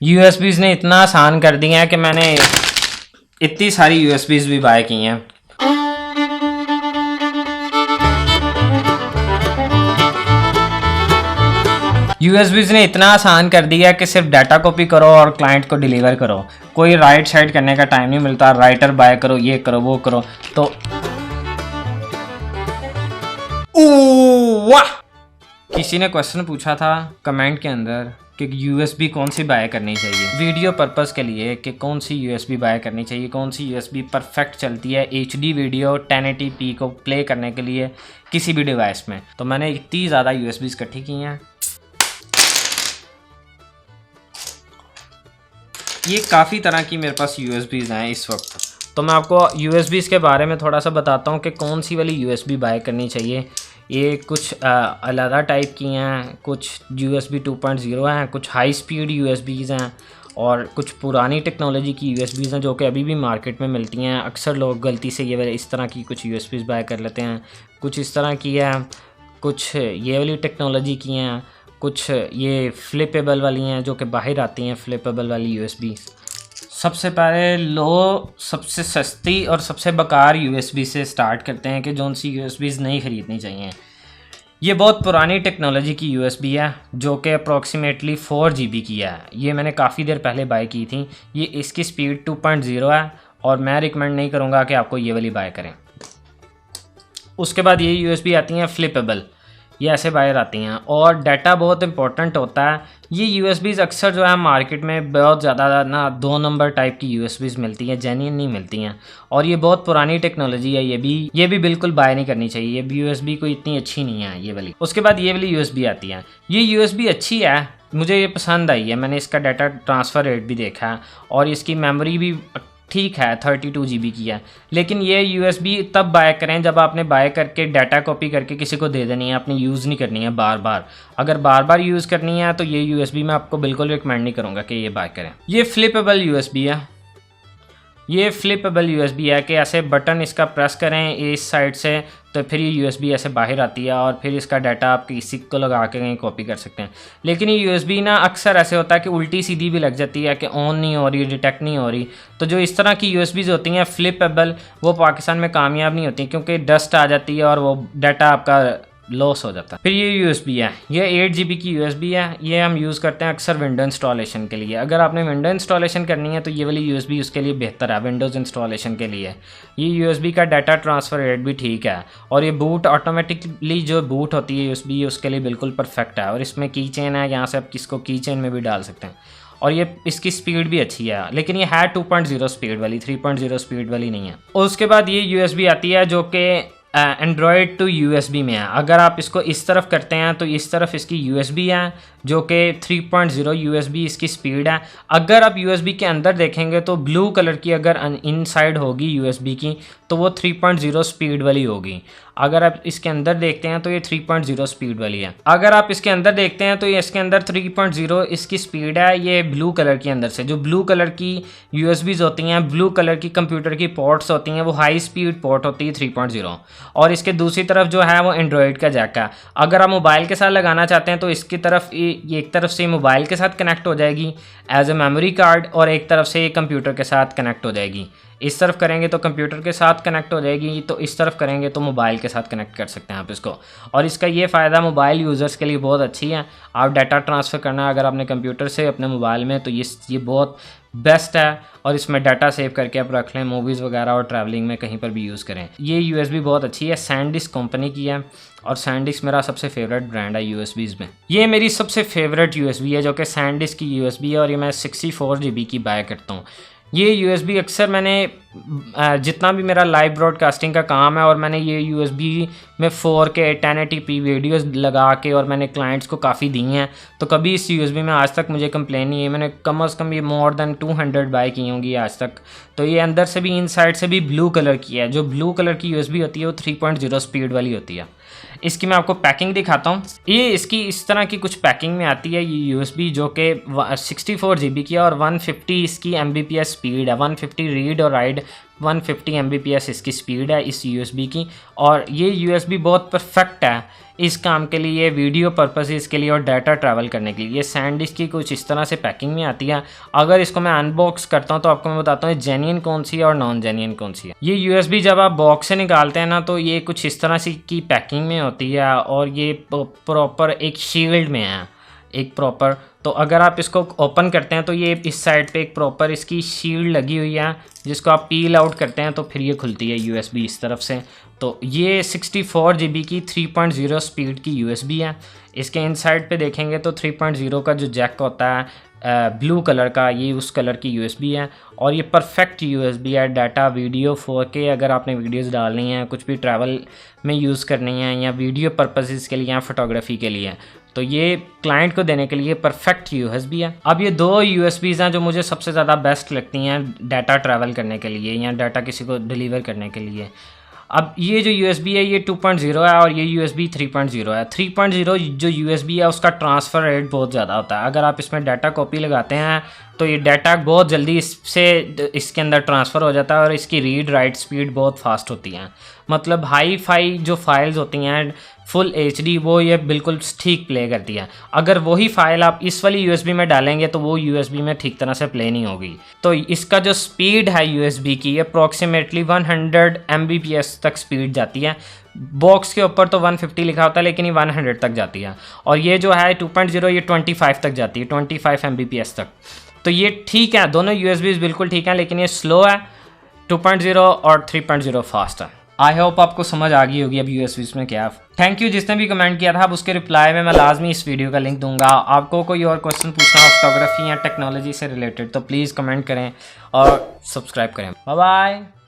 यूएसबीज़ ने इतना आसान कर दिया है कि मैंने इतनी सारी यूएसबीज़ भी बाय की हैं। यूएसबीज़ ने इतना आसान कर दिया कि सिर्फ डाटा कॉपी करो और क्लाइंट को डिलीवर करो। कोई राइट साइड करने का टाइम नहीं मिलता, राइटर बाय करो, ये करो वो करो। तो वाह, किसी ने क्वेश्चन पूछा था कमेंट के अंदर कि यूएसबी कौन सी बाय करनी चाहिए वीडियो पर्पस के लिए, कि कौन सी यूएसबी बाय करनी चाहिए, कौन सी यूएसबी परफेक्ट चलती है एचडी वीडियो 1080p को प्ले करने के लिए किसी भी डिवाइस में। तो मैंने इतनी ज़्यादा यूएसबीज इकट्ठी की हैं। ये काफ़ी तरह की मेरे पास यूएसबीज़ हैं इस वक्त। तो मैं आपको यूएसबीज़ के बारे में थोड़ा सा बताता हूँ कि कौन सी वाली यूएसबी बाय करनी चाहिए। ये कुछ अलग टाइप की हैं, कुछ USB 2.0 हैं, कुछ हाई स्पीड यूएसबीज़ हैं और कुछ पुरानी टेक्नोलॉजी की यूएसबीज़ हैं जो कि अभी भी मार्केट में मिलती हैं। अक्सर लोग गलती से ये वाले इस तरह की कुछ यूएसबीज़ बाय कर लेते हैं। कुछ इस तरह की है, कुछ ये वाली टेक्नोलॉजी की हैं, कुछ ये फ्लिपेबल वाली हैं जो कि बाहर आती हैं, फ्लिपेबल वाली यूएसबी। सबसे पहले लो सबसे सस्ती और सबसे बेकार यूएसबी से स्टार्ट करते हैं कि जौन सी यूएसबीज़ नहीं ख़रीदनी चाहिए। ये बहुत पुरानी टेक्नोलॉजी की यूएसबी है जो कि अप्रॉक्सीमेटली 4 GB की है। ये मैंने काफ़ी देर पहले बाय की थी। ये इसकी स्पीड 2.0 है और मैं रिकमेंड नहीं करूँगा कि आपको ये वाली बाय करें। उसके बाद ये यूएसबी आती हैं फ्लिपेबल, ये ऐसे बाहर आती हैं और डाटा बहुत इंपॉर्टेंट होता है। ये यूएसबीज़ अक्सर जो है मार्केट में बहुत ज़्यादा ना 2 नंबर टाइप की यूएसबीज़ मिलती हैं, जेन्युइन नहीं मिलती हैं और ये बहुत पुरानी टेक्नोलॉजी है। ये भी बिल्कुल बाय नहीं करनी चाहिए। ये यूएसबी कोई इतनी अच्छी नहीं है ये वाली। उसके बाद ये वाली यूएसबी आती है। ये यूएसबी अच्छी है, मुझे ये पसंद आई है। मैंने इसका डाटा ट्रांसफ़र रेट भी देखा है और इसकी मेमोरी भी ठीक है, 32 GB की है। लेकिन ये यूएसबी तब बाय करें जब आपने बाय करके डाटा कॉपी करके किसी को दे देनी है, आपने यूज़ नहीं करनी है बार बार। अगर बार बार यूज़ करनी है तो ये यूएसबी मैं आपको बिल्कुल रिकमेंड नहीं करूँगा कि ये बाय करें। ये फ्लिपेबल यूएसबी है। ये फ्लिपेबल यूएसबी है कि ऐसे बटन इसका प्रेस करें इस साइड से तो फिर ये यूएसबी ऐसे बाहर आती है और फिर इसका डाटा आप किसी को लगा के कहीं कॉपी कर सकते हैं। लेकिन ये यूएसबी ना अक्सर ऐसे होता है कि उल्टी सीधी भी लग जाती है कि ऑन नहीं हो रही, डिटेक्ट नहीं हो रही। तो जो इस तरह की यूएसबीज़ होती हैं फ्लिपेबल, वो पाकिस्तान में कामयाब नहीं होती क्योंकि डस्ट आ जाती है और वो डाटा आपका लॉस हो जाता है। फिर ये यूएसबी है, ये 8 GB की यूएसबी है। ये हम यूज़ करते हैं अक्सर विंडो इंस्टॉलेशन के लिए। अगर आपने विंडो इंस्टॉलेशन करनी है तो ये वाली यूएसबी उसके लिए बेहतर है विंडोज़ इंस्टॉलेशन के लिए। ये यूएसबी का डाटा ट्रांसफ़र रेट भी ठीक है और ये बूट ऑटोमेटिकली जो बूट होती है यूएसबी उसके लिए बिल्कुल परफेक्ट है। और इसमें की चेन है, यहाँ से आप किसको की चेन में भी डाल सकते हैं और ये इसकी स्पीड भी अच्छी है। लेकिन ये है 2.0 स्पीड वाली, 3.0 स्पीड वाली नहीं है। और उसके बाद ये यूएसबी आती है जो कि एंड्रॉयड टू यूएसबी में है। अगर आप इसको इस तरफ करते हैं तो इस तरफ इसकी यूएसबी है जो कि 3.0 यूएसबी इसकी स्पीड है। अगर आप यूएसबी के अंदर देखेंगे तो ब्लू कलर की अगर इनसाइड होगी यूएसबी की तो वो 3.0 स्पीड वाली होगी। अगर आप इसके अंदर देखते हैं तो ये 3.0 स्पीड वाली है। अगर आप इसके अंदर देखते हैं तो ये इसके अंदर 3.0 इसकी स्पीड है। ये ब्लू कलर के अंदर से जो ब्लू कलर की यूएसबीज़ होती हैं, ब्लू कलर की कंप्यूटर की पोर्ट्स होती हैं, वो हाई स्पीड पोर्ट होती है 3.0। और इसके दूसरी तरफ जो है वो एंड्रॉयड का जैक है। अगर आप मोबाइल के साथ लगाना चाहते हैं तो इसकी तरफ ये एक तरफ से मोबाइल के साथ कनेक्ट हो जाएगी एज ए मेमोरी कार्ड और एक तरफ से कंप्यूटर के साथ कनेक्ट हो जाएगी। इस तरफ करेंगे तो कंप्यूटर के साथ कनेक्ट हो जाएगी, तो इस तरफ करेंगे तो मोबाइल के साथ कनेक्ट कर सकते हैं आप इसको। और इसका ये फ़ायदा मोबाइल यूज़र्स के लिए बहुत अच्छी है। आप डाटा ट्रांसफ़र करना है अगर आपने कंप्यूटर से अपने मोबाइल में तो ये बहुत बेस्ट है और इसमें डाटा सेव करके आप रख लें, मूवीज़ वगैरह और ट्रैवलिंग में कहीं पर भी यूज़ करें। ये यूएसबी बहुत अच्छी है, सैनडिस्क कंपनी की है और सैनडिस्क मेरा सबसे फेवरेट ब्रांड है यूएसबीज़ में। ये मेरी सबसे फेवरेट यूएसबी है जो कि सैनडिस्क की यूएसबी है और ये मैं 64 GB की बाय करता हूँ। ये यूएसबी अक्सर मैंने जितना भी मेरा लाइव ब्रॉडकास्टिंग का काम है और मैंने ये यूएसबी में 4K 1080p वीडियोस लगा के और मैंने क्लाइंट्स को काफ़ी दी हैं, तो कभी इस यूएसबी में आज तक मुझे कंप्लेन नहीं है। मैंने कम से कम ये मोर देन 200 बाय की होंगी आज तक। तो ये अंदर से भी इनसाइड से भी ब्लू कलर की है। जो ब्लू कलर की यूएसबी होती है वो 3.0 स्पीड वाली होती है। इसकी मैं आपको पैकिंग दिखाता हूँ। ये इसकी इस तरह की कुछ पैकिंग में आती है ये यूएसबी जो कि 64 GB की है और 150 इसकी Mbps स्पीड है, 150 रीड और राइट 150 Mbps इसकी स्पीड है इस USB की। और ये USB बहुत परफेक्ट है इस काम के लिए, वीडियो पर्पसेस के लिए और डाटा ट्रैवल करने के लिए। ये सैंडिस्क की कुछ इस तरह से पैकिंग में आती है। अगर इसको मैं अनबॉक्स करता हूँ तो आपको मैं बताता हूँ जेन्युइन कौन सी है और नॉन जेन्युइन कौन सी है। ये USB जब आप बॉक्स से निकालते हैं ना तो ये कुछ इस तरह से की पैकिंग में होती है और ये प्रॉपर एक शील्ड में है, एक प्रॉपर। तो अगर आप इसको ओपन करते हैं तो ये इस साइड पे एक प्रॉपर इसकी शील्ड लगी हुई है, जिसको आप पील आउट करते हैं तो फिर ये खुलती है USB इस तरफ से। तो ये 64 GB की 3.0 स्पीड की USB है। इसके इनसाइड पे देखेंगे तो 3.0 का जो जैक होता है ब्लू कलर का, ये उस कलर की USB है। और ये परफेक्ट USB है, डाटा वीडियो 4K अगर आपने वीडियोस डालनी है, कुछ भी ट्रैवल में यूज़ करनी है या वीडियो पर्पसेस के लिए या फोटोग्राफी के लिए, तो ये क्लाइंट को देने के लिए परफेक्ट USB है। अब ये दो USBs हैं जो मुझे सबसे ज़्यादा बेस्ट लगती हैं डाटा ट्रैवल करने के लिए या डाटा किसी को डिलीवर करने के लिए। अब ये जो USB है ये 2.0 है और ये USB 3.0 है। 3.0 जो USB है उसका ट्रांसफ़र रेट बहुत ज़्यादा होता है। अगर आप इसमें डाटा कॉपी लगाते हैं तो ये डाटा बहुत जल्दी इसके अंदर ट्रांसफ़र हो जाता है और इसकी रीड राइट स्पीड बहुत फास्ट होती है। मतलब हाई फाई जो फाइल्स होती हैं फुल HD वो ये बिल्कुल ठीक प्ले करती है। अगर वही फाइल आप इस वाली USB में डालेंगे तो वो USB में ठीक तरह से प्ले नहीं होगी। तो इसका जो स्पीड है USB की अप्रॉक्सीमेटली 100 Mbps तक स्पीड जाती है। बॉक्स के ऊपर तो 150 लिखा होता है लेकिन ये 100 तक जाती है। और ये जो है 2.0 ये 25 तक जाती है, 25 Mbps तक। तो ये ठीक है, दोनों USBs बिल्कुल ठीक हैं, लेकिन ये स्लो है 2.0 और 3.0 फास्ट है। आई होप आपको समझ आ गई होगी अब USBs में क्या है। थैंक यू जिसने भी कमेंट किया था। अब उसके रिप्लाई में मैं लाजमी इस वीडियो का लिंक दूंगा। आपको कोई और क्वेश्चन पूछना हो फोटोग्राफी या टेक्नोलॉजी से रिलेटेड तो प्लीज़ कमेंट करें और सब्सक्राइब करें। Bye bye.